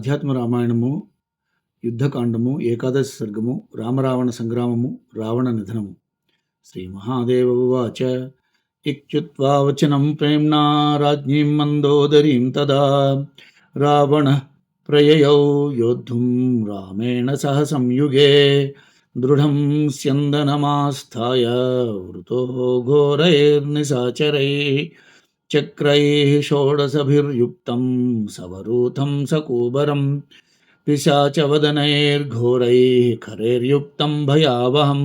ఆధ్యాత్మ రామాయణము యుద్ధకాండము ఏకాదశి సర్గము రామరావణ సంగ్రామము రావణ నిధనము. శ్రీ మహాదేవ ఉవాచ ఇత్యుక్త్వా వచనం ప్రేమ్ణా రాజ్ఞీం మందోదరీం తదా రావణ ప్రయయౌ యోద్ధుం రామేణ సహ సంయుగే దృఢం స్యందనమాస్థాయ వృతో ఘోరైర్నిశాచరైః చక్రైః షోడశభిర్యుక్తం సవరూథం సకూబరం పిశాచవదనైర్ఘోరైః ఖరైర్యుక్తం భయావహం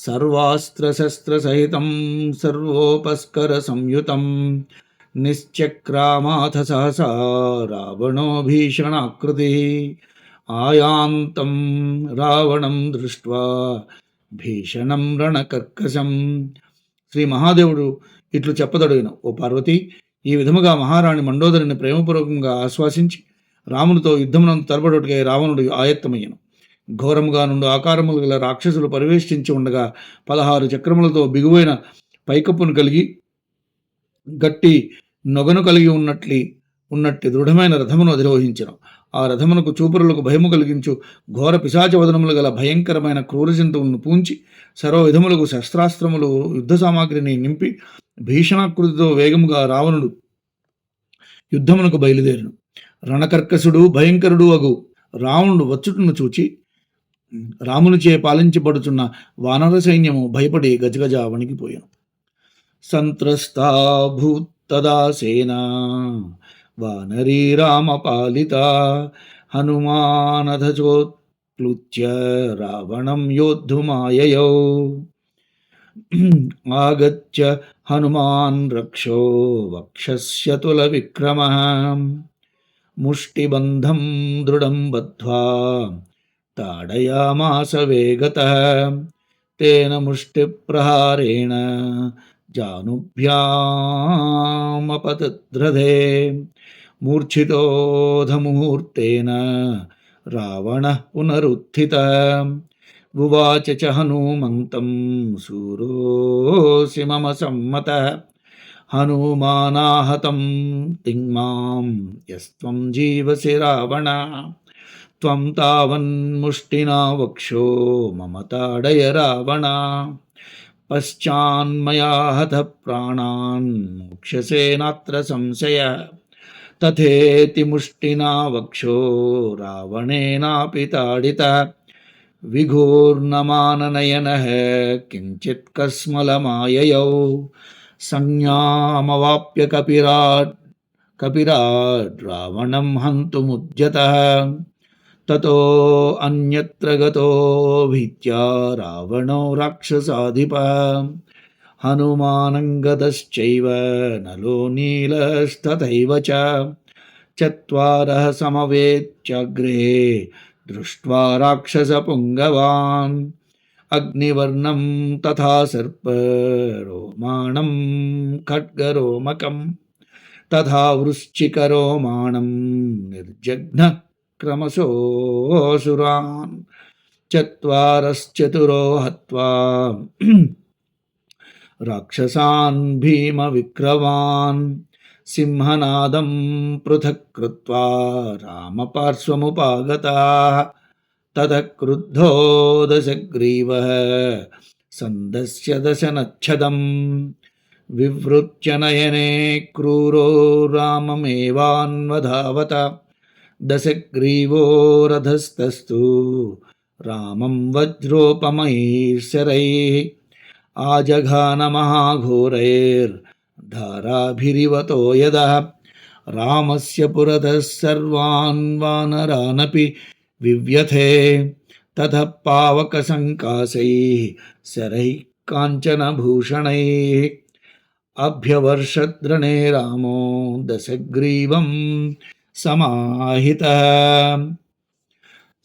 సర్వాస్త్రశస్త్రసహితం సర్వోపస్కరసంయుతం నిశ్చక్రామాథ సహసా రావణో భీషణాకృతిః ఆయాంతం రావణం దృష్ట్వా భీషణం రణకర్కశం. శ్రీ మహాదేవుడు ఇట్లు చెప్పదడిగిన, ఓ పార్వతి, ఈ విధముగా మహారాణి మండోదరిని ప్రేమపూర్వకంగా ఆశ్వాసించి రామునితో యుద్ధమునందు తలపడుటకై రావణుడు ఆయత్తమయ్యను. ఘోరముగా నుండి ఆకారములు గల రాక్షసులు పరివేష్టించి ఉండగా 16 చక్రములతో బిగువైన పైకప్పును కలిగి గట్టి నొగను కలిగి ఉన్నట్టి దృఢమైన రథమును అధిరోహించను. ఆ రథమునకు చూపురులకు భయము కలిగించు ఘోర పిశాచవదనములు గల భయంకరమైన క్రూర జంతువులను పూంచి సర్వ విధములకు శస్త్రాస్త్రములు యుద్ధ సామాగ్రిని నింపి భీషణాకృతితో వేగముగా రావణుడు యుద్ధమునకు బయలుదేరును. రణకర్కసుడు భయంకరుడు అగు రావణుడు వచ్చుటను చూచి రామునిచే పాలించబడుచున్న వానర సైన్యము భయపడి గజగజ వణికిపోయాను. సంత్రస్తా భూత్తదా సేనా వానరీ రామపాలిత హనుమానధచోత్ప్లుత్య రావణం యోద్ధుమాయయౌ ఆగత్య హనుమాన్ రక్షో వక్షస్యతుల విక్రమః ముష్టిబంధం దృఢం బద్ధ్వా తాడయామాస వేగతః తేన ముష్టిప్రహారేణ జానుభ్యామపతద్రధే మూర్ఛితోధముహూర్తేన రావణః పునరుత్థితః ఉవాచ చ హనుమంతం శూరోऽసి మమ సమ్మతః హనుమానాహతం తిగ్మాం యస్త్వం జీవసి రావణ త్వం తావన్ముష్టినా వక్షో మమ తాడయ రావణ పశ్చాన్మయా హతః ప్రాణాన్ మోక్ష్యసే నాత్ర సంశయః తథేతి ముష్టినా వక్షో రావణేనాపి తాడితః విఘూర్ణమాననయనః కించిత్ కస్మలమాయయౌ సంజ్ఞామవాప్య కపిరాడ్ రావణం హంతుముద్యతః తతో అన్యత్ర గతో భీత్యా రావణో రాక్షసాధిపః హనుమానంగదశ్చైవ నలో నీలస్తథైవ చ చత్వారః సమవేత్యాగ్రే దృష్ట్వా రాక్షసపుంగవాన్ అగ్నివర్ణం తథా సర్పరోమాణం ఖడ్గరోమకం తథా వృశ్చికరోమాణం నిర్జఘ్నః క్రమశోऽసురాన్ చత్వారశ్చతురో హత్వా రాక్షసాన్ భీమవిక్రమాన్ సింహనాదం పృథక్ కృత్వా రామపార్శ్వముపాగతాః తతః క్రుద్ధో దశగ్రీవః సందస్య దశనచ్ఛదం వివృత్య నయనే క్రూరో రామమేవాన్వధావత దశగ్రీవో రథస్థస్తు రామం వజ్రోపమైః ఆజఘాన మహాఘోరైర్ధారాభిరివతో యదః రామస్య పురతః సర్వాన్ వానరానపి వివ్యథే తతః పావకసంకాసైః శరైః కాంచనభూషణైః అభ్యవర్షద్రణే రామో దశగ్రీవం సమాహితః.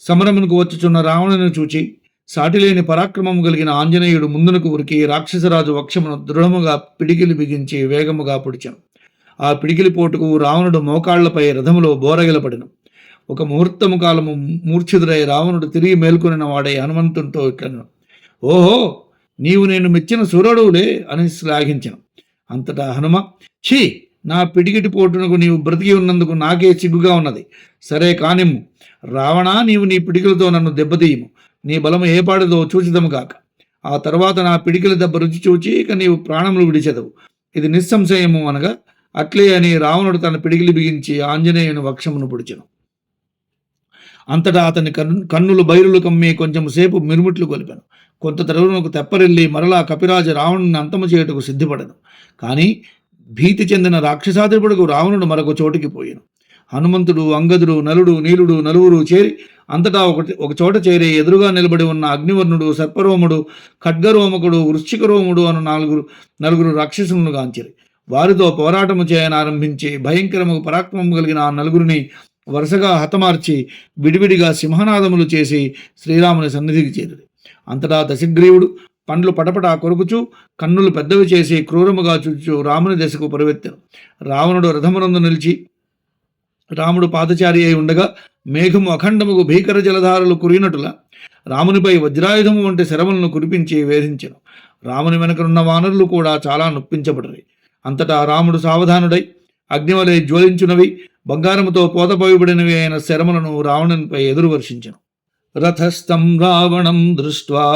సమరమునకు వచ్చుచున్న రావణుని చూచి సాటిలేని పరాక్రమము కలిగిన ఆంజనేయుడు ముందునకు ఉరికి రాక్షసరాజు వక్షమును దృఢముగా పిడికిలి బిగించి వేగముగా పొడిచెను. ఆ పిడికిలి పోటుకు రావణుడు మోకాళ్లపై రథములో బోరగిలపడెను. ఒక ముహూర్తము కాలము మూర్ఛితుడై రావణుడు తిరిగి మేల్కొనిన వాడై హనుమంతునితో ఇట్లను, ఓహో, నీవు నేను మెచ్చిన సూర్యుడులే అని శ్లాఘించను. అంతటా హనుమ, ఛీ, నా పిడికిటి పోటునకు నీవు బ్రతికి ఉన్నందుకు నాకే సిగ్గుగా ఉన్నది. సరే కానిమ్ము. రావణా, నీవు నీ పిడికిలతో నన్ను దెబ్బతీయము. నీ బలము ఏపాడదో చూచిదము కాక. ఆ తర్వాత నా పిడికిల దెబ్బ రుచి చూచి ఇక నీవు ప్రాణములు విడిచెదవు. ఇది నిస్సంశయము అనగా అట్లే అని రావణుడు తన పిడికిలి బిగించి ఆంజనేయుని వక్షమును పొడిచెను. అంతటా అతని కన్నులు బైరులు కమ్మి కొంచెం సేపు మిరుముట్లు కొలిపాను. కొంత తరువునకు తెప్పరిల్లి మరలా కపిరాజు రావణుని అంతము చేయుటకు సిద్ధపడను. కానీ భీతి చెందిన రాక్షసాధిపుడుకు రావణుడు మరొక చోటికి పోయాను. హనుమంతుడు, అంగదుడు, నలుడు, నీలుడు నలుగురు చేరి అంతటా ఒక చోట చేరి ఎదురుగా నిలబడి ఉన్న అగ్నివర్ణుడు, సర్పరోముడు, ఖడ్గరోమకుడు, వృశ్చికరోముడు అను నలుగురు రాక్షసులను గాంచిరి. వారితో పోరాటము చేయనారంభించి భయంకరము పరాక్రమము కలిగిన ఆ నలుగురిని వరుసగా హతమార్చి విడివిడిగా సింహనాదములు చేసి శ్రీరాముని సన్నిధికి చేరి అంతటా దశగ్రీవుడు పండ్లు పటపట కొరుకుచూ కన్నులు పెద్దవి చేసి క్రూరముగా చూచు రాముని దశకు పరువెత్తెను. రావణుడు రథమునందు నిలిచి రాముడు పాదచారి అయి ఉండగా మేఘము అఖండముకు భీకర జలధారలు కురినటుల రామునిపై వజ్రాయుధము వంటి శరములను కురిపించి వేధించెను. రాముని వెనుకనున్న వానరులు కూడా చాలా నొప్పించబడరు. అంతటా రాముడు సావధానుడై అగ్నివలే జ్వలించునవి బంగారముతో పోతపోయబడినవి అయిన శరములను రావణునిపై ఎదురు వర్షించెను. రథస్థం రావణం దృష్ట్వా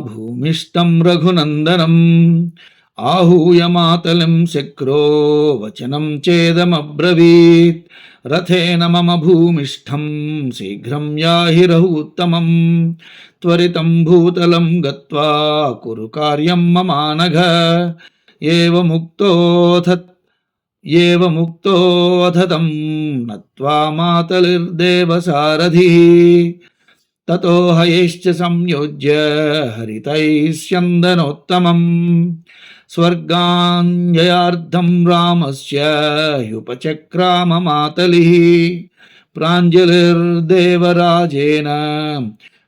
భూమిష్టం రఘునందనం आहूय मातलिं शक्रो वचनं चेदमब्रवीत् रथेन मम भूमिष्ठं शीघ्रं याहि रघूत्तमं त्वरितं भूतलं गत्वा कुरु कार्यं ममानघ एवमुक्तोऽथ तं नत्वा मातलिर्देवसारथिः ततो हयैश्च संयोज्य हरितैः स्यन्दनोत्तमम् स्वर्गान्ययार्धं रामस्य ह्युपचक्राम मातलिः प्राञ्जलिर्देवराजेन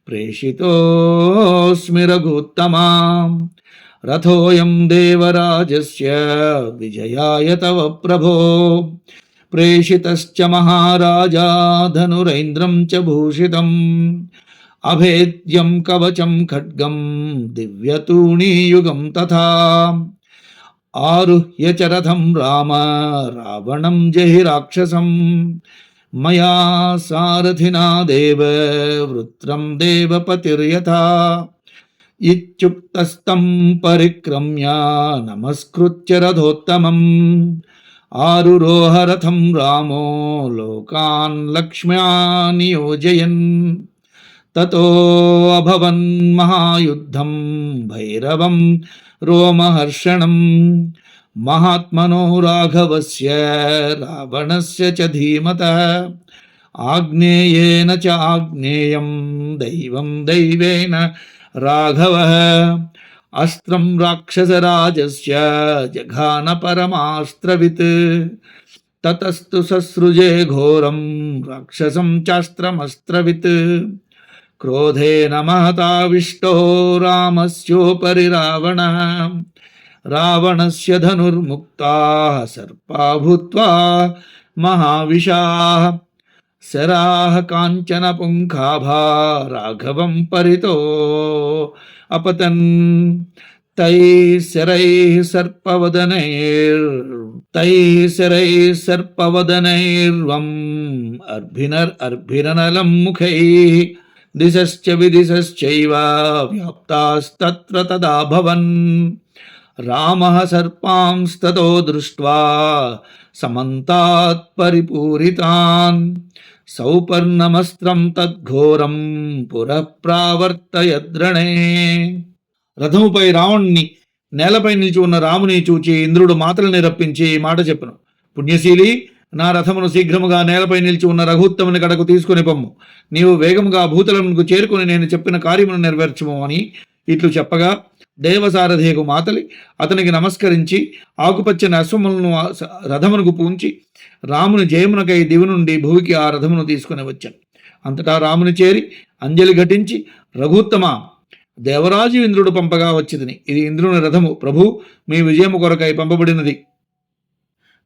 प्रेषितोऽस्मि रघुत्तमा रथोऽयं देवराजस्य विजयाय तव प्रभो प्रेषितश्च महाराजा धनुरैन्द्रं च भूषितम् अभेद्यं कवचं खड्गं दिव्यतूणीयुगं तथा आरुह्य च रथं राम रावणं जहि राक्षसं मया सारथिना देव वृत्रं देवपतिर्यथा इत्युक्तस्तं परिक्रम्य नमस्कृत्य रथोत्तमम् आरुरोह रथं रामो लोकान् लक्ष्म्या नियोजयन् ततो अभवन् महायुद्धं भैरवं रोमहर्षणं महात्मनो राघवस्य रावणस्य च धीमतः आग्नेयेन च आग्नेयं दैवं दैवेन राघवः अस्त्रं राक्षसराजस्य जघान परमास्त्रवित् ततस्तु ससृजे घोरं राक्षसं चास्त्रमस्त्रवित् क्रोधेन महताविष्टो रामस्योपरि रावणः रावणस्य धनुर्मुक्ताः सर्पा भूत्वा महाविशाः शराः काञ्चनपुङ्खाभा राघवं परितो अपतन् तैः शरैः सर्पवदनैर्वम् अर्भिरनलं मुखैः दिशश्च विदिशश्चैव व्याप्तास्तत्र तदा भवन् रामः सर्पांस्ततो दृष्ट्वा समन्तात् परिपूरितान् सौपर्णमस्त्रं तद्घोरं पुरः ప్రావర్తయద్రణే. రథముపై రావణుని నేలపై నిలిచి ఉన్న రాముని చూచి ఇంద్రుడు మాతల్ని రప్పించి మాట చెప్పను. పుణ్యశీలి, నా రథమును శీఘ్రముగా నేలపై నిలిచి ఉన్న రఘుత్తముని కడకు తీసుకుని పొమ్ము. నీవు వేగముగా భూతలమునకు చేరుకుని నేను చెప్పిన కార్యమును నెరవేర్చుము అని ఇట్లు చెప్పగా దేవసారథియకు మాతలి అతనికి నమస్కరించి ఆకుపచ్చని అశ్వములను రథమునకు పూంచి రాముని జయమునకై దివి నుండి భూమికి ఆ రథమును తీసుకుని వచ్చాను. అంతటా రాముని చేరి అంజలి ఘటించి, రఘుత్తమ, దేవరాజు ఇంద్రుడు పంపగా వచ్చింది. ఇది ఇంద్రుని రథము. ప్రభు, మీ విజయము కొరకై పంపబడినది.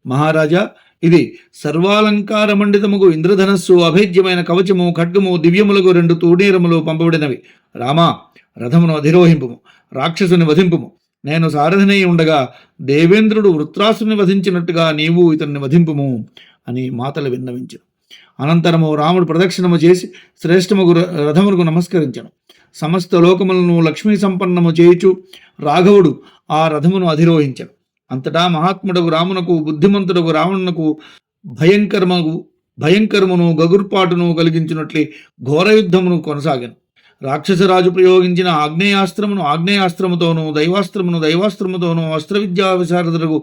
మహారాజా, ఇది సర్వాలంకార మండితముకు ఇంద్రధనస్సు, అభేద్యమైన కవచము, ఖడ్గము, దివ్యములకు 2 తూణీరములు పంపబడినవి. రామా, రథమును అధిరోహింపుము, రాక్షసుని వధింపుము. నేను సారథినై ఉండగా దేవేంద్రుడు వృత్రాసుని వధించినట్టుగా నీవు ఇతన్ని వధింపుము అని మాతలు విన్నవించను. అనంతరము రాముడు ప్రదక్షిణము చేసి శ్రేష్టముగు రథములకు నమస్కరించను. సమస్త లోకములను లక్ష్మీ సంపన్నము చేయుచు రాఘవుడు ఆ రథమును అధిరోహించను. అంతటా మహాత్ముడకు రామునకు బుద్ధిమంతుడకు రావణునకు భయంకరమును గగుర్పాటును కలిగించినట్లే ఘోరయుద్ధమును కొనసాగాను. రాక్షసరాజు ప్రయోగించిన ఆగ్నేయాస్త్రముతోనూ దైవాస్త్రముతోనూ అస్త్రవిద్యా విశారదులకు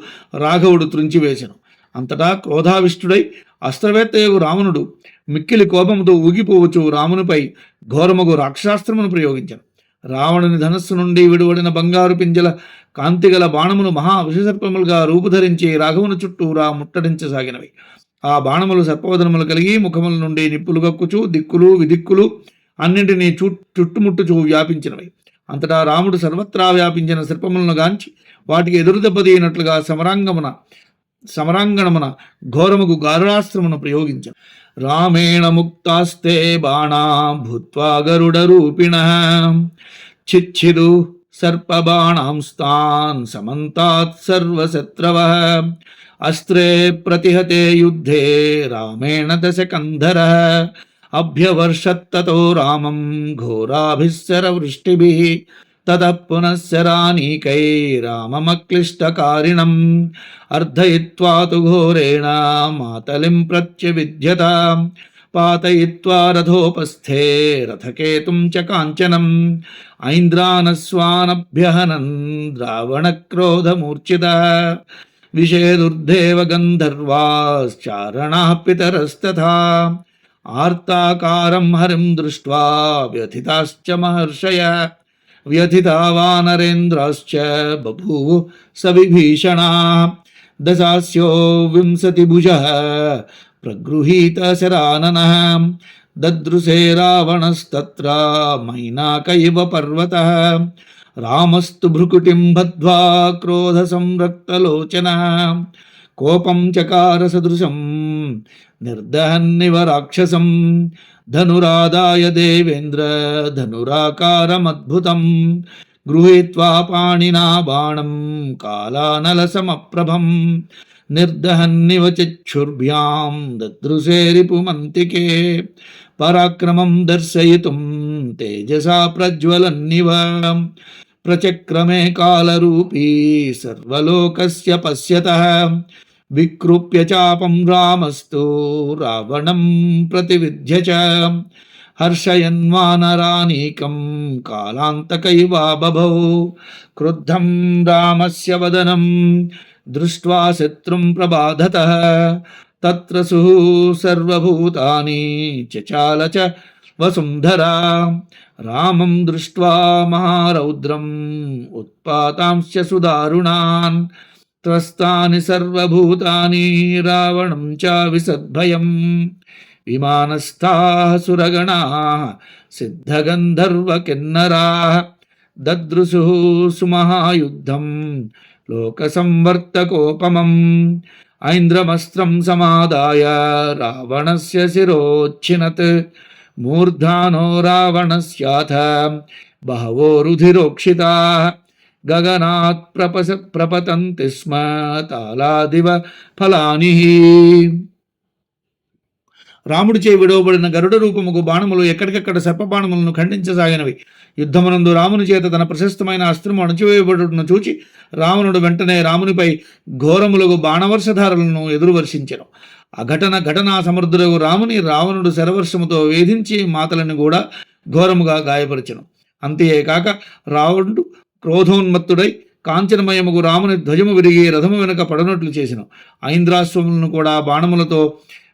రాఘవుడు త్రుంచివేశను. అంతటా క్రోధావిష్టుడై అస్త్రవేత్తయగు రావణుడు మిక్కిలి కోపముతో ఊగిపోవచ్చు రామునిపై ఘోరమగు రాక్షసాస్త్రమును ప్రయోగించను. రావణుని ధనస్సు నుండి విడువడిన బంగారు పింజల కాంతిగల బాణములు మహా విషసర్పములుగా రూపుధరించి రాఘవుని చుట్టూరా ముట్టడించసాగినవి. ఆ బాణములు సర్పవదనములు కలిగి ముఖముల నుండి నిప్పులు కక్కుచు దిక్కులు విదిక్కులు అన్నింటినీ చుట్టుముట్టుచూ వ్యాపించినవి. అంతటా రాముడు సర్వత్రా వ్యాపించిన సర్పములను గాంచి వాటికి ఎదురు దెబ్బతీయనట్లుగా సమరాంగణమున ఘోరముగు గారుడాస్త్రమును ప్రయోగించను. రామేణ ముక్తాస్తే బాణా భూత్వా గరుడ రూపిణ చిచ్చిదు సర్పబాణాంస్తాన్ సమంతాత్ సర్వశత్రవః అస్త్రే ప్రతిహతే యుద్ధే రామేణ దశకంధరః అభ్యవర్షత్తతో రామం ఘోరాభిశ్చరవృష్టిభిః తతః పునఃశరానీకై రామమక్లిష్టకారిణం అర్ధయిత్వా తు ఘోరేణ మాతలిం ప్రత్యవిద్యత పాతయిత్వా రథోపస్థే రథకేతుం చ కాంచనం ఐంద్రానస్వానభ్యహనన్ రావణక్రోధమూర్ఛితః విషేదుర్దేవ గంధర్వాశ్చారణాః పితరస్తథా ఆర్తాకారం హరిం దృష్ట్వా వ్యథితాశ్చ మహర్షయః వ్యథితా వానరేంద్రాశ్చ బభూవు సవిభీషణాః దశాస్యో వింశతిభుజः ప్రగృహీత శరాననః దదృశే రావణస్తత్ర మైనాక ఇవ పర్వతః రామస్తు భృకుటిం బద్ధ్వా క్రోధ సంరక్తలోచనః కోపం చకార సదృశం నిర్దహన్నివ రాక్షసం ధనురాదాయ దేవేంద్ర ధనురాకారమద్భుతం గృహీత్వా పాణినా బాణం కాలానలసమప్రభం నిర్దహన్నివ చక్షుర్భ్యాం దదృశే రిపుమంతికే పరాక్రమం దర్శయితుం తేజసా ప్రజ్వలన్నివ ప్రచక్రమే కాలరూపీ సర్వలోకస్య పశ్యతః వికృప్య చాపం రామస్తు రావణం ప్రతివిధ్య చ హర్షయన్వానరానీకం కాలాంతకైవా బభౌ క్రుద్ధం రామస్య వదనం దృష్ట్వా శత్రుం ప్రభాధతః తత్ర సర్వభూతాని చచాల చ వసుంధరా రామం దృష్ట్వా మహారౌద్రం ఉత్పాతాంశ్చ సుదారుణాన్ త్రస్తాని సర్వభూతాని రావణం చ విసద్భయం విమానస్థాః సురగణాః సిద్ధగంధర్వకిన్నరాః దదృశుః సుమహాయుద్ధం లోకసంవర్తకోపమం ఐంద్రమస్త్రం సమాదాయ రావణస్య శిరోచ్ఛినత్ మూర్ధానో రావణస్యాథ బహవో రుధిరోక్షితాః గగనాత్ ప్రపతంతి స్మ తాళాదివ ఫలాని. రాముడిచే విడవబడిన గరుడ రూపముకు బాణములు ఎక్కడికక్కడ సర్పబాణములను ఖండించసాగినవి. యుద్ధమునందు రాముని చేత తన ప్రశస్తమైన అస్త్రము అణచివేయబడుటను చూచి రావణుడు వెంటనే రామునిపై ఘోరములకు బాణవర్షధారలను ఎదురువర్షించెను. ఘటనా సమర్థుడు రావణుడు శరవర్షముతో వేధించి మాతలను కూడా ఘోరముగా గాయపరిచెను. అంతేకాక రావణుడు క్రోధోన్మత్తుడై కాంచనమయముకు రాముని ధ్వజము విరిగి రథము వెనుక పడనట్లు చేసెను. ఐంద్రాశ్వములను కూడా బాణములతో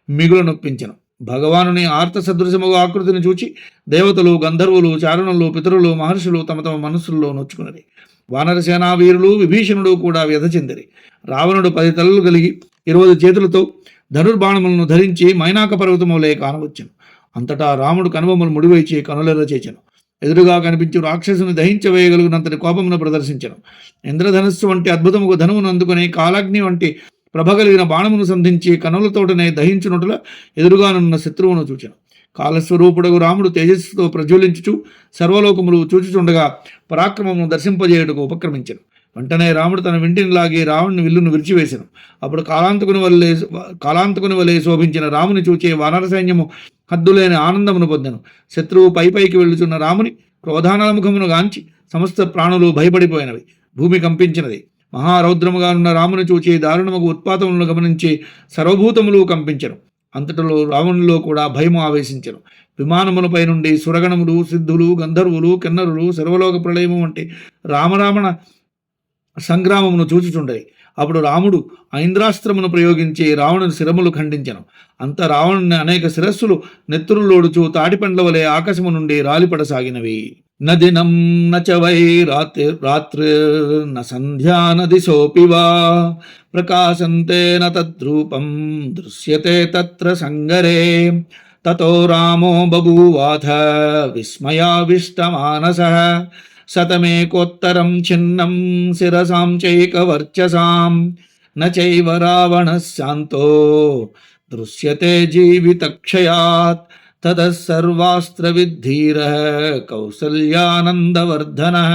మిగులు నొప్పించెను. భగవానుని ఆర్త సదృశముగా ఆకృతిని చూచి దేవతలు గంధర్వులు చారణులు పితరులు మహర్షులు తమ తమ మనస్సుల్లో నొచ్చుకున్నది. వానరసేనా వీరులు విభీషణుడు కూడా వ్యధ చెందిరి. రావణుడు 10 తలలు కలిగి 20 చేతులతో ధనుర్బాణములను ధరించి మైనాక పర్వతములే కానవచ్చెను. అంతటా రాముడు కనుబొమ్మలు ముడివేచి కనులెర్ర చేచెను. ఎదురుగా కనిపించు రాక్షసుని దహించవేయగలిగినంతటి కోపమును ప్రదర్శించెను. ఇంద్రధనస్సు వంటి అద్భుతముకు ధనువును అందుకుని కాలాగ్ని వంటి ప్రభ కలిగిన బాణమును సంధించి కనులతోటనే దహించునట్ల ఎదురుగానున్న శత్రువును చూచెను. కాలస్వరూపుడగు రాముడు తేజస్సుతో ప్రజ్వలించుచు సర్వలోకములు చూచుచుండగా పరాక్రమమును దర్శింపజేయుటకు ఉపక్రమించెను. వెంటనే రాముడు తన వింటిని లాగి రావణుని విల్లును విరిచివేశాను. అప్పుడు కాలాంతకుని వలె శోభించిన రాముని చూచే వానర సైన్యము హద్దులేని ఆనందమును పొందెను. శత్రువు పైకి వెళ్ళుచున్న రాముని క్రోధానలముఖమును గాంచి సమస్త ప్రాణులు భయపడిపోయినవి. భూమి కంపించినది. మహారౌద్రముగానున్న రాముని చూచి దారుణముగు ఉత్పాతములను గమనించి సర్వభూతములు కంపించెను. అంతటిలో రావణులో కూడా భయము ఆవేశించెను. విమానములపై నుండి సురగణములు, సిద్ధులు, గంధర్వులు, కిన్నరులు, సర్వలోక ప్రళయము వంటి రామరామణ సంగ్రామమును చూచుచుండయి. అప్పుడు రాముడు ఐంద్రాస్త్రమును ప్రయోగించి రావణుని శిరములు ఖండించెను. అంత రావణుని అనేక శిరస్సులు నెత్తురులోడుచు తాటిపండ్ల వలె ఆకాశము నుండి రాలిపడసాగినవి. నదినం నచ వై రాత్రిర్న సంధ్యా నదిశోపి వా ప్రకాశంతే న తద్రూపం దృశ్యతే తత్ర సంగరే తతో రామో బభూవాథ విస్మయావిష్టమానసః శతమేకోత్తరం ఛిన్నం శిరసాం చైకవర్చసాం న చైవ రావణః శాంతో దృశ్యతే జీవితక్షయాత్ తతః సర్వాస్త్రవిద్ధీరః కౌసల్యానందవర్ధనః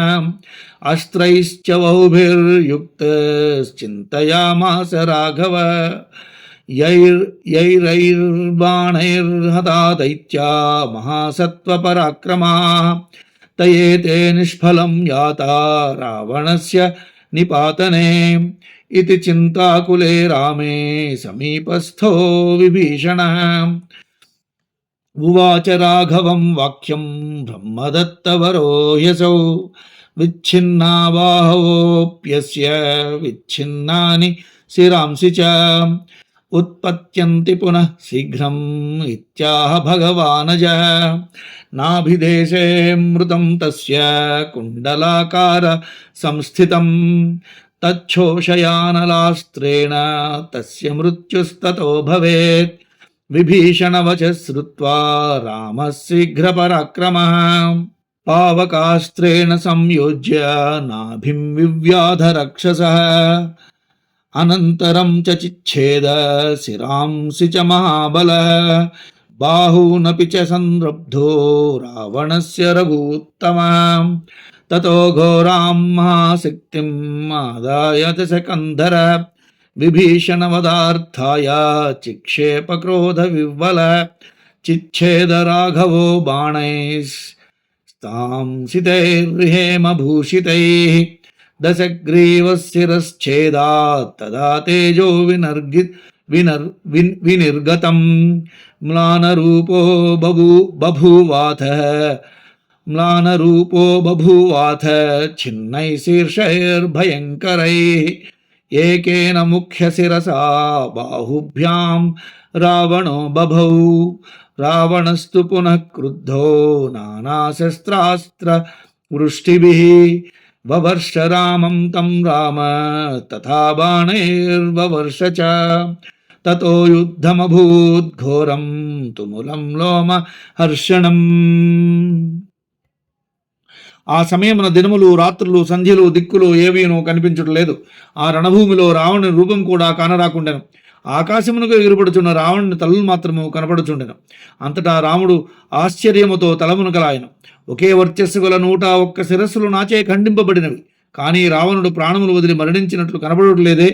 అస్త్రైశ్చ బహుభిర్యుక్తశ్చింతయామాస రాఘవ యైరైర్బాణైర్హతా దైత్యా మహాసత్వపరాక్రమాః తయేతే నిష్ఫలం యాతా రావణస్య నిపాతనే ఇతి చింతాకులే రామే సమీపస్థో విభీషణః ఉవాచ రాఘవం వాక్యం బ్రహ్మదత్తవరో హ్యసౌ విచ్ఛిన్నా బాహవోऽప్యస్య విచ్ఛిన్నాని శిరాంసి చ ఉత్పత్యంతి పునః శీఘ్రం ఇత్యాహ భగవానజః నాభిదేశే మృతం తస్య కుండలాకార సంస్థితం తచ్చోషయానలాస్త్రేణ తస్య మృత్యుస్తతో భవేత్ విభీషణవచ శ్రుత్వా రామः శీఘ్రపరాక్రమः పావకాస్త్రేణ సంయోజ్య నాభిం వివ్యాధ రక్షసः అనంతరం చ చిచ్ఛేద శిరాంసి చ మహాబలః బాహూనపి చ సంరబ్ధో రావణస్య రఘూత్తమः తతో ఘోరాం మహాశక్తిం ఆదాయ దశకంధరः విభీషణవదార్థాయ చిక్షేప క్రోధ విహ్వల చిచ్ఛేద రాఘవో బాణైస్తాంసితైర్హేమ భూషితైః దశగ్రీవశిరశ్ఛేదాత్ తదా తేజో వినిర్గతం మ్లానరూపో బభూవాథ ఛిన్నై శీర్షైర్భయంకరైః ఏకేన ముఖ్యశిరసా బాహుభ్యాం రావణో బభౌ రావణస్తు పునః క్రుద్ధో నానాశస్త్రాస్త్ర వృష్టిభిః వవర్ష రామం తం రామ తథా బాణైర్వవర్ష చ తతో యుద్ధమభూత్ ఘోరం తుములం లోమ హర్షణం. ఆ సమయమున దినములు, రాత్రులు, సంధ్యలు, దిక్కులు ఏవీనూ కనిపించట్లేదు. ఆ రణభూమిలో రావణుని రూపం కూడా కానరాకుండెను. ఆకాశమునకు ఎగురుపడుచున్న రావణుని తలలు మాత్రము కనపడుచుండెను. అంతటా రాముడు ఆశ్చర్యముతో తలమునకలాయను. ఒకే వర్చస్సు గల 101 శిరస్సులు నాచే ఖండింపబడినవి. కానీ రావణుడు ప్రాణములు వదిలి మరణించినట్లు కనపడలేదే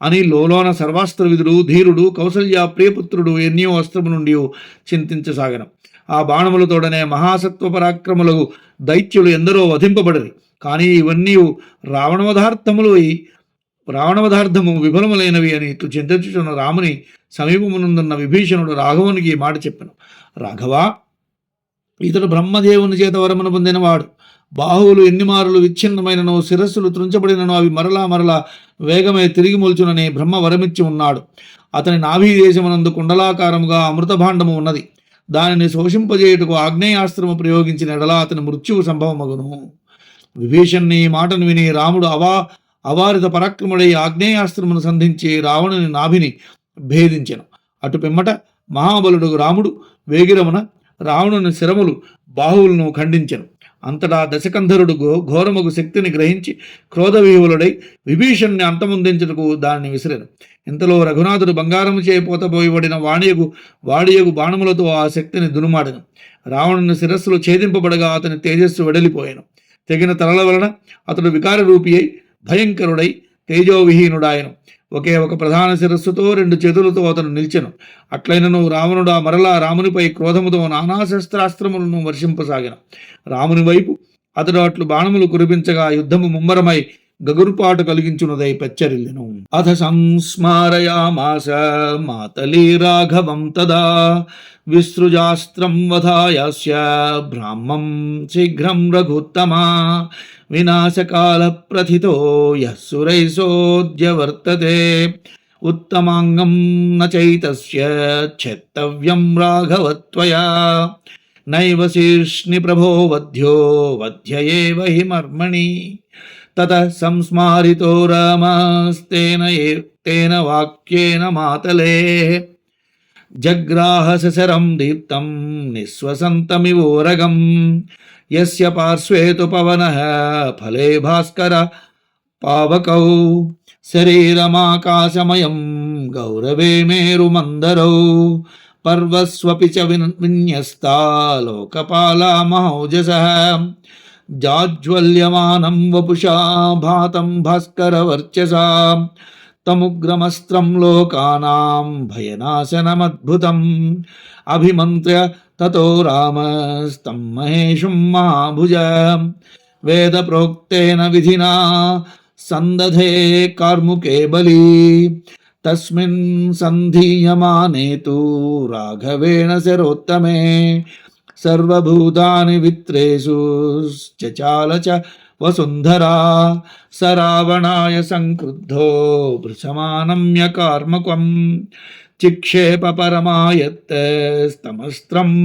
అని లోలోన సర్వాస్త్ర విధుడు, ధీరుడు, కౌసల్య ప్రియపుత్రుడు ఎన్నో అస్త్రము నుండి చింతించసాగను. ఆ బాణములతోడనే మహాసత్వ పరాక్రములకు దైత్యులు ఎందరో వధింపబడరు. కానీ ఇవన్నీ రావణవధార్థము విఫలములైనవి అని ఇట్లు చింతించుచున్న రాముని సమీపమునందున్న విభీషణుడు రాఘవునికి ఈ మాట చెప్పెను. రాఘవా, ఇతడు బ్రహ్మదేవుని చేత వరమును పొందినవాడు. బాహువులు ఎన్ని మారులు విచ్ఛిన్నమైనను, శిరస్సులు త్రుంచబడినను అవి మరలా వేగమై తిరిగి మొల్చునని బ్రహ్మ వరమిచ్చి ఉన్నాడు. అతని నాభి దేశమునందు కుండలాకారముగా అమృతభాండము ఉన్నది. దానిని శోషింపజేయుటకు ఆగ్నేయాస్త్రము ప్రయోగించిన ఎడలా అతని మృత్యువు సంభవమగును. విభీషణుని ఈ మాటను విని రాముడు అవారిత పరాక్రముడై ఆగ్నేయాస్త్రమును సంధించి రావణుని నాభిని భేదించెను. అటు పిమ్మట మహాబలుడు రాముడు వేగిరమున రావణుని శిరములు, బాహువులను ఖండించెను. అంతటా దశకంధరుడు ఘోరముగు శక్తిని గ్రహించి క్రోధవిహులుడై విభీషణ్ణి అంతమొందించుటకు దానిని విసిరెను. ఇంతలో రఘునాథుడు బంగారము చేపోతబోయబడిన వాడియగు బాణములతో ఆ శక్తిని దునుమాడెను. రావణుని శిరస్సులు ఛేదింపబడగా అతని తేజస్సు వెడలిపోయాను. తెగిన తలల వలన అతడు వికార రూపి అయి భయంకరుడై తేజోవిహీనుడాయను. ఒకే ఒక ప్రధాన శిరస్సుతో 2 చేతులతో అతను నిలిచెను. అట్లైనను రావణుడు మరలా రామునిపై క్రోధముతో నానా శస్త్రాస్త్రములను వర్షింపసాగిన. రాముని వైపు అతడు అట్లు బాణములు కురిపించగా యుద్ధము ముమ్మరమై గగురుపాటు కలిగించున్నదై పెచ్చరిల్లెను. అథ సంస్మారయామాస మాతలీ రాఘవం తదా విసృజాస్త్రం వధాయాస్య బ్రాహ్మం శీఘ్రం రఘుత్తమా వినాశకాల ప్రథితో యః సురైసోద్య వర్తతే ఉత్తమాంగం న చైతస్య ఛేత్తవ్యం రాఘవత్వయా నైవ శీర్ష్ణి ప్రభో వధ్యో వధ్య ఏవ హి మర్మణి తతః సంస్మారితో రామస్తేన వాక్యేన మాతలే జగ్రాహ సశరం దీప్తం నిశ్వసంతమివోరగం యస్య పార్శ్వే తు పవనః ఫలే భాస్కర పావకౌ శరీరమాకాశమయం గౌరవే మేరుమందరౌ పర్వస్వపి చ విన్యస్తా లోకపాలా మహౌజసః జాజ్వల్యమానం వపుషా భాతం భాస్కరవర్చసా తముగ్రమస్త్రం లోకానాం భయనాశనమద్భుతం అభిమంత్ర్య తతో రామస్తం మహేషుం మహాభుజ వేద ప్రోక్తేన విధినా సందధే కార్ముకే బలి తస్మిన్ సంధీయమానే తు రాఘవేణ శరోత్తమే సర్వభూతాని విత్రేషు చచాల చ వసుంధరా స రావణాయ సంక్రుద్ధో భృశమానమ్య కార్మకం చిక్షేప పరమాయత్తమస్త్రం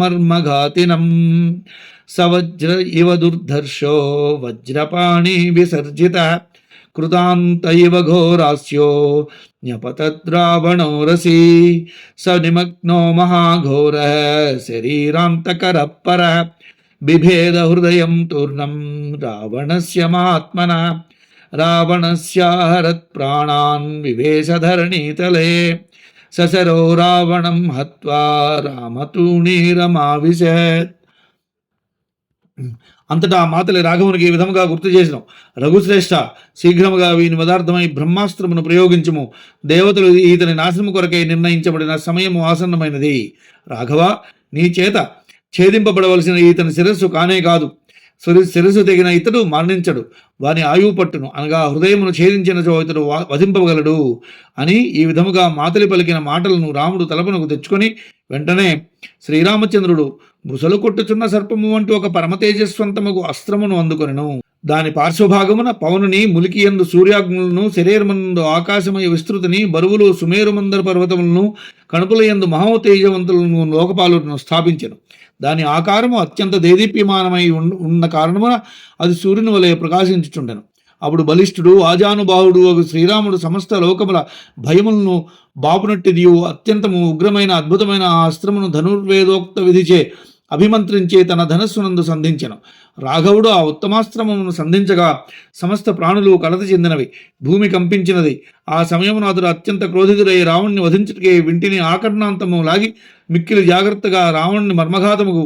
మర్మఘాతినం స వజ్ర ఇవ దుర్ధర్షో వజ్రపాణి విసర్జిత కృతాంత ఇవ ఘోరాస్యో న్యపతద్రావణో రసి స నిమగ్నో మహాఘోర శరీరాంతకర పర బిభేద హృదయం తూర్ణం రావణస్య మహాత్మన రావణస్యాహరత్ ప్రాణాన్ వివేశధరణీతలే సశరో రావణం హత్వా రామతూణీరమావిశత్. అంతటా మాతలి రాఘవునికి ఈ విధముగా గుర్తు చేసినాం. రఘుశ్రేష్ఠ, శీఘ్రముగా వీని పదార్థమై బ్రహ్మాస్త్రమును ప్రయోగించుము. దేవతలు ఈతని నాశనము కొరకై నిర్ణయించబడిన సమయము ఆసన్నమైనది. రాఘవ, నీ చేత ఛేదింపబడవలసిన ఈతని శిరస్సు కానే కాదు. శిరస్సు తెగిన ఇతడు మరణించడు, వాని ఆయువు పట్టును, అనగా హృదయమును ఛేదించినచో ఇతడు వధింపగలడు అని ఈ విధముగా మాతలి పలికిన మాటలను రాముడు తలపునకు తెచ్చుకొని వెంటనే శ్రీరామచంద్రుడు బుసలు కొట్టుచున్న సర్పము వంటి ఒక పరమతేజస్వంతముకు అస్త్రమును అందుకొనెను. దాని పార్శ్వభాగమున పవనుని ములికియందు సూర్యాగ్నులను, శరీరమందు ఆకాశమయ విస్తృతిని, బరువులు సుమేరు మందర పర్వతములను, కణుపులయందు మహోతేజవంతులను లోకపాలును స్థాపించెను. దాని ఆకారము అత్యంత దేదీప్యమానమై ఉన్న కారణమున అది సూర్యుని వలె ప్రకాశించుచుండెను. అప్పుడు బలిష్ఠుడు, ఆజానుబాహుడు ఒక శ్రీరాముడు సమస్త లోకముల భయములను బాపునట్టిదియు అత్యంతము ఉగ్రమైన అద్భుతమైన ఆ అస్త్రమును ధనుర్వేదోక్త విధిచే అభిమంత్రించే తన ధనస్సునందు సంధించెను. రాఘవుడు ఆ ఉత్తమాస్త్రమును సంధించగా సమస్త ప్రాణులు కలత చెందినవి, భూమి కంపించినది. ఆ సమయమున అతడు అత్యంత క్రోధితుడై రావణ్ణి వధించుటకే వింటిని ఆకర్ణాంతము లాగి మిక్కిలి జాగ్రత్తగా రావణ్ణి మర్మఘాతముకు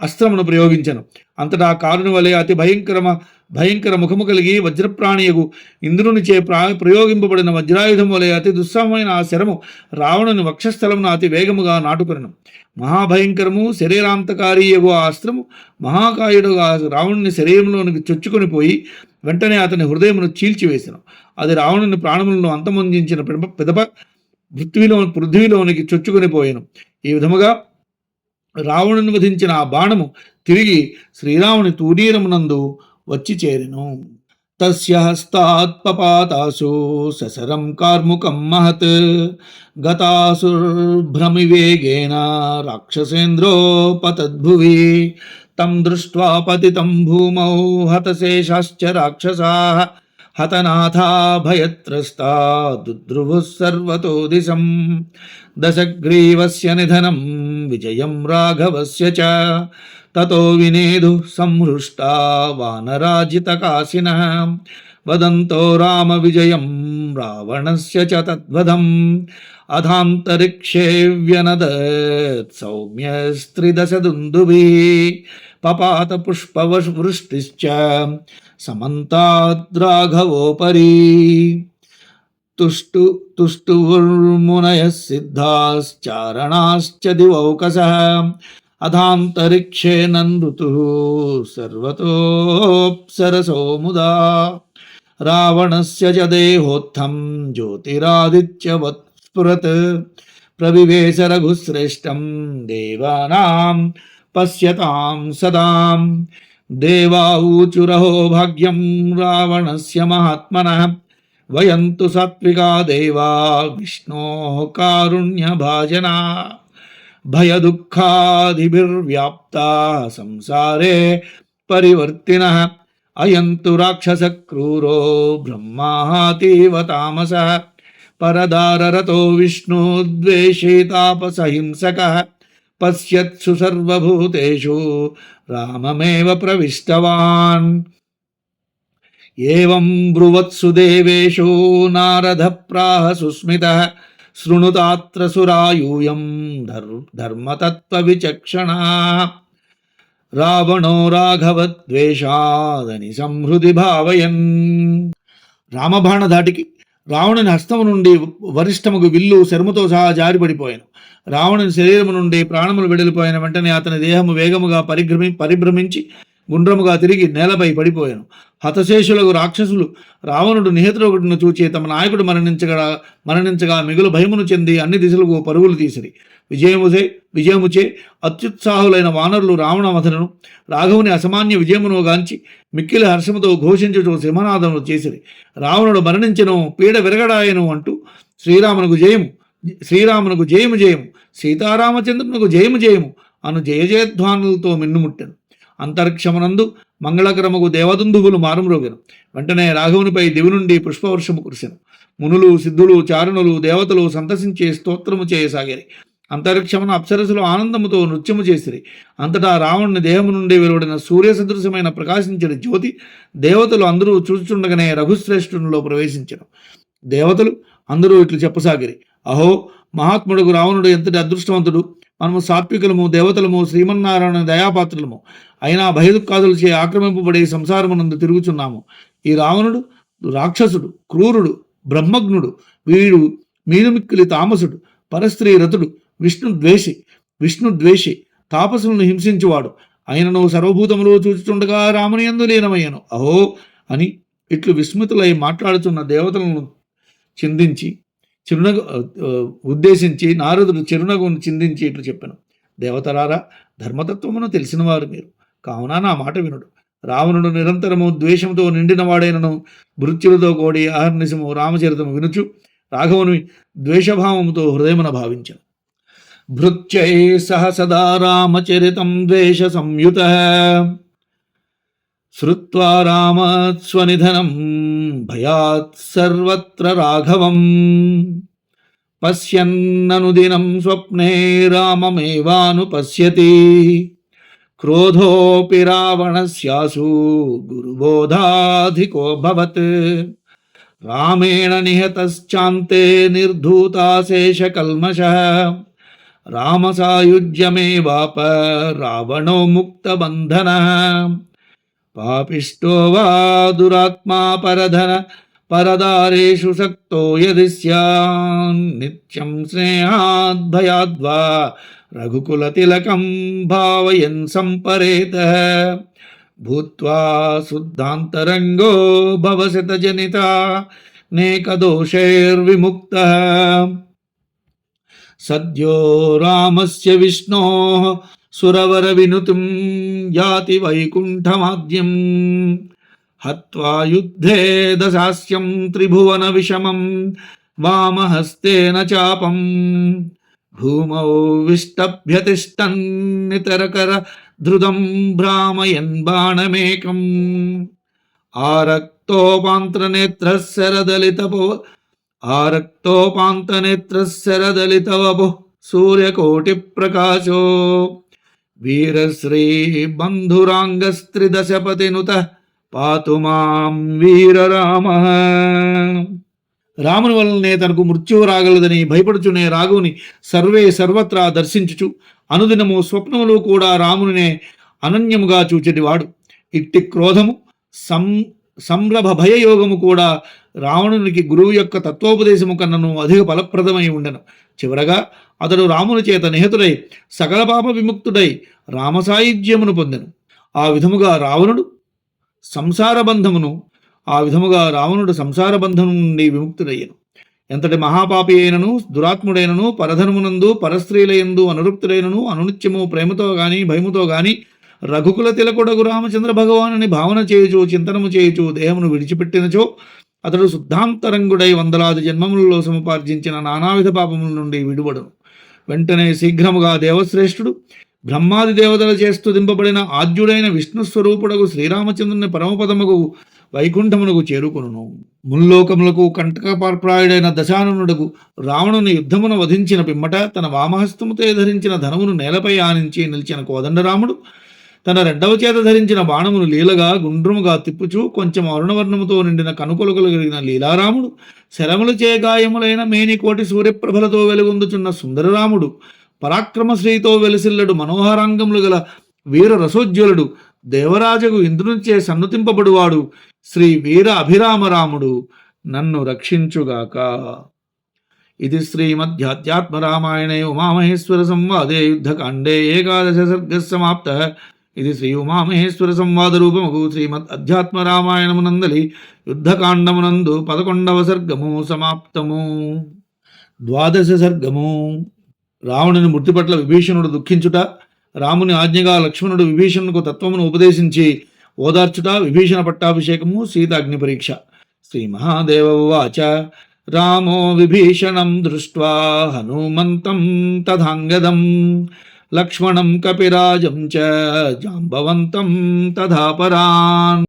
అస్త్రమును ప్రయోగించెను. అంతటా కారుని వలె అతి భయంకర ముఖము కలిగి వజ్రప్రాణియగు ఇంద్రునిచే ప్రయోగింపబడిన వజ్రాయుధము వలె అతి దుస్సహమైన ఆ శరము రావణుని వక్షస్థలమున అతి వేగముగా నాటుకొనెను. మహాభయంకరము శరీరాంతకారీయగు ఆ అస్త్రము మహాకాయుడుగా రావణుని శరీరంలోనికి చొచ్చుకొని పోయి వెంటనే అతని హృదయమును చీల్చివేసెను. అది రావణుని ప్రాణములను అంతమొందించిన పిదప పృథ్వీలోనికి చొచ్చుకొని పోయెను. ఈ విధముగా రావణుని వధించిన ఆ బాణము తిరిగి శ్రీరాముని తూరీరమునందు వచ్చి చేరెను. తస్య హస్తాత్పపాతాసు ససరం కార్ముకం మహత్ గతాసుర్భ్రమివేగేన రాక్షసేంద్రో పతద్భువి తం దృష్ట్వా పతితం భూమౌ హతశేషాశ్చ రాక్షసాః హతనాథా భయత్రస్తా దుద్రువుః సర్వతో దిశం దశగ్రీవస్య నిధనం విజయం రాఘవస్య చ తతో వినేదు సంహృష్టా వానరాజితకాశినః వదంతో రామ విజయం రావణస్య చ తద్వధం అథాంతరిక్షే వ్యనదత్ సౌమ్యస్త్రిదశ దుందుభిః పపాత పుష్పవృష్టిశ్చ సమంతాద్రాఘవోపరి తుష్టుర్మునయః సిద్ధాశ్చారణాశ్చ దివౌకసః అథాంతరిక్షే నందృతుః సర్వతోప్సరసో ముదా రావణస్య చ దేహోత్థం జ్యోతిరాదిత్యవత్ స్ఫురత్ ప్రవివేశ రఘుశ్రేష్టం దేవానాం పశ్యతాం సదాం దేవా ఊచురహో భాగ్యం రావణస్య మహాత్మనః వయంతు సాత్వికా దేవా విష్ణోః కారుణ్యభాజనా భయదుఃఖాదిభిర్వ్యాప్తా సంసారే పరివర్తినః అయంతు రాక్షస క్రూరో బ్రహ్మాతీవ తామసః పరదారరతో విష్ణుద్వేషీ తాపసహింసకః పశ్యత్సు సర్వభూతేషు రామమేవ ప్రవిష్టవాన్ ఏవం బ్రువత్సు దేవేషు నారద ప్రాహ సుస్మితః శృణుతాత్ర సురాయూయం ధర్మతత్వ విచక్షణా రావణో రాఘవద్వేషాదని సంహృది భావయన్. రామబాణ ధాటికి రావణుని హస్తము నుండి వరిష్టముకు విల్లు శర్మతో సహా జారిపడిపోయాను. రావణుని శరీరము నుండి ప్రాణములు వెడలిపోయిన వెంటనే అతని దేహము వేగముగా పరిభ్రమించి గుండ్రముగా తిరిగి నేలపై పడిపోయాను. హతశేషులకు రాక్షసులు రావణుడు నిహతుడొకటిను చూచి తమ నాయకుడు మరణించగా మిగులు భయమును చెంది అన్ని దిశలకు పరుగులు తీసిరి. విజయముచే అత్యుత్సాహులైన వానరులు రావణవధను రాఘవుని అసామాన్య విజయమును గాంచి మిక్కిలి హర్షముతో ఘోషించుచు సింహనాదములు చేసిరి. రావణుడు మరణించెను, పీడ విరగడాయను అంటూ శ్రీరామునకు జయము జయము జయము, సీతారామచంద్రునకు జయము జయము అను జయజయధ్వానులతో మిన్నుముట్టెను. అంతరిక్షమునందు మంగళకరముకు దేవదుందువులు మారుమ్రోగెను. వెంటనే రాఘవునిపై దివి నుండి పుష్పవర్షము కురిసెను. మునులు సిద్ధులు చారుణులు దేవతలు సంతసించే స్తోత్రము చేయసాగిరి. అంతరిక్షమున అప్సరసులు ఆనందముతో నృత్యము చేసిరి. అంతటా రావణుని దేహము నుండి వెలువడిన సూర్య సదృశమైన ప్రకాశించిన జ్యోతి దేవతలు అందరూ చూచుచుండగానే రఘుశ్రేష్ఠునిలో ప్రవేశించెను. దేవతలు అందరూ ఇట్లు చెప్పసాగిరి: అహో, మహాత్ముడుకు రావణుడు ఎంతటి అదృష్టవంతుడు! మనము సాత్వికులము, దేవతలము, శ్రీమన్నారాయణ దయాపాత్రులము అయినా భయదుఃఖాదులచే ఆక్రమింపబడి సంసారమునందు తిరుగుచున్నాము. ఈ రావణుడు రాక్షసుడు, క్రూరుడు, బ్రహ్మజ్ఞుడు. వీడు మీదుమిక్కిలి తామసుడు, పరస్త్రీ రతుడు, విష్ణుద్వేషి, తాపసులను హింసించువాడు. ఆయనను సర్వభూతములు చూచుచుండగా రాముని యందు లీనమయ్యను. అహో అని ఇట్లు విస్మితులై మాట్లాడుతున్న దేవతలను ఉద్దేశించి నారదుడు చిరునగును చిందించి ఇట్లు చెప్పాను: దేవతలారా, ధర్మతత్వమును తెలిసినవారు మీరు, కావున నా మాట వినుడు. రావణుడు నిరంతరము ద్వేషంతో నిండిన వాడైనను మృత్యులతో కూడి అహర్నిశము రామచరితము వినుచు రాఘవుని ద్వేషభావముతో హృదయమున భావించను. భృత్యై సహ సదా రామచరితం ద్వేష సంయుత శ్రుత్వా రామస్వనిధనం భయాత్ సర్వత్ర రాఘవం పశ్యన్ననుదినం స్వప్నే రామమేవానుపశ్యతి క్రోధోపి రావణస్యాసు గురుబోధాధికోభవత్ రామేణ నిహతశ్చాంతే నిర్ధూతాశేషకల్మషః రామసాయుజ్యమేవాప రావణో ముక్తబంధనః పాపిష్టో వా దురాత్మా పరదారేషు శక్తో యది స్యాన్ నిత్యం స్నేహాద్భయాద్వా రఘుకులతిలకం భావయన్ సంపరేతః భూత్వా శుద్ధాంతరంగో భవశతజనిత నేకదోషైర్విముక్తః సద్యో రామస్య విష్ణోః సురవర వినుతుం యాతి వైకుంఠమాద్యం హత్వా యుద్ధే దశాస్యం త్రిభువన విషమం వామహస్తేన చాపం భూమౌ విష్టభ్యతిష్టన్నితరకర ధృతం భ్రామయన్ బాణమేకం ఆరక్తోపాంతనేత్రశరదలితవపు సూర్యకోటి ప్రకాశో వీరశ్రీ బంధురాంగస్త్రిదశపతినుత పాతు మాం వీరరామః. రాముని వలనే తనకు మృత్యువు రాగలదని భయపడుచునే రాఘవుని సర్వత్రా దర్శించుచు అనుదినము స్వప్నములు కూడా రామునినే అనన్యముగా చూచెటివాడు. ఇట్టి క్రోధము సం సంరభ భయయోగము కూడా రావణునికి గురువు యొక్క తత్వోపదేశము కన్నను అధిక ఫలప్రదమై ఉండెను. చివరగా అతడు రాముని చేత నిహతుడై సకల పాప విముక్తుడై రామసాయుధ్యమును పొందెను. ఆ విధముగా రావణుడు సంసార బంధము నుండి విముక్తుడయ్యను. ఎంతటి మహాపాపి అయినను దురాత్ముడైనను పరధర్మునందు పరస్త్రీలయందు అనురుక్తుడైనను అనునిత్యము ప్రేమతో గాని భయముతో గాని రఘుకుల తిలకుడగు రామచంద్ర భగవానుని భావన చేయుచు చింతనము చేయుచు దేహమును విడిచిపెట్టినచో అతడు శుద్ధాంతరంగుడై వందలాది జన్మములలో సముపార్జించిన నానావిధ పాపముల నుండి విడువడును. వెంటనే శీఘ్రముగా దేవశ్రేష్ఠుడు బ్రహ్మాది దేవతల చేస్తూ దింపబడిన ఆద్యుడైన విష్ణు స్వరూపుడగు శ్రీరామచంద్రుని పరమపదముకు వైకుంఠమునకు చేరుకొనును. ముల్లోకములకు కంటకప్రాయుడైన దశాననుడకు రావణుని యుద్ధమును వధించిన పిమ్మట తన వామహస్తముతో ధరించిన ధనమును నేలపై ఆనించి నిలిచిన కోదండరాముడు తన రెండవ చేత ధరించిన బాణమును లీలగా గుండ్రముగా తిప్పుచూ కొంచెం అరుణవర్ణముతో నిండిన కనుకొలు కలిగిన లీలారాముడు, శరములు గాయములైన మేనికోటి సూర్యప్రభలతో వెలుగొందుచున్న సుందరరాముడు, పరాక్రమశ్రీతో వెలిసిల్లడు మనోహరాంగములు గల వీర రసోజ్వలుడు, దేవరాజగు ఇంద్రునిచే సన్నుతింపబడువాడు శ్రీ వీర అభిరామరాముడు నన్ను రక్షించుగాక. ఇది శ్రీమధ్యాత్మ రామాయణే ఉమామహేశ్వర సంవాదే యుద్ధకాండే ఏకాదశ సర్గ సమాప్త. ఇది శ్రీ ఉమామహేశ్వర సంవాద రూపముకు శ్రీమద్ అధ్యాత్మ రామాయణమునందలి యుద్ధకాండమునందు 11వ సర్గము సమాప్తము. 12వ సర్గము. రావణుని మృతి పట్ల విభీషణుడు దుఃఖించుట, రాముని ఆజ్ఞగా లక్ష్మణుడు విభీషణుకు తత్వమును ఉపదేశించి ఓదార్చుట, విభీషణ పట్టాభిషేకము, సీత అగ్ని పరీక్ష. శ్రీ మహాదేవ ఉవాచ రామో విభీషణం దృష్ట్వా హనుమంతం తథాంగదం లక్ష్మణం కపిరాజం చ జాంబవంతం తథాపరాన్.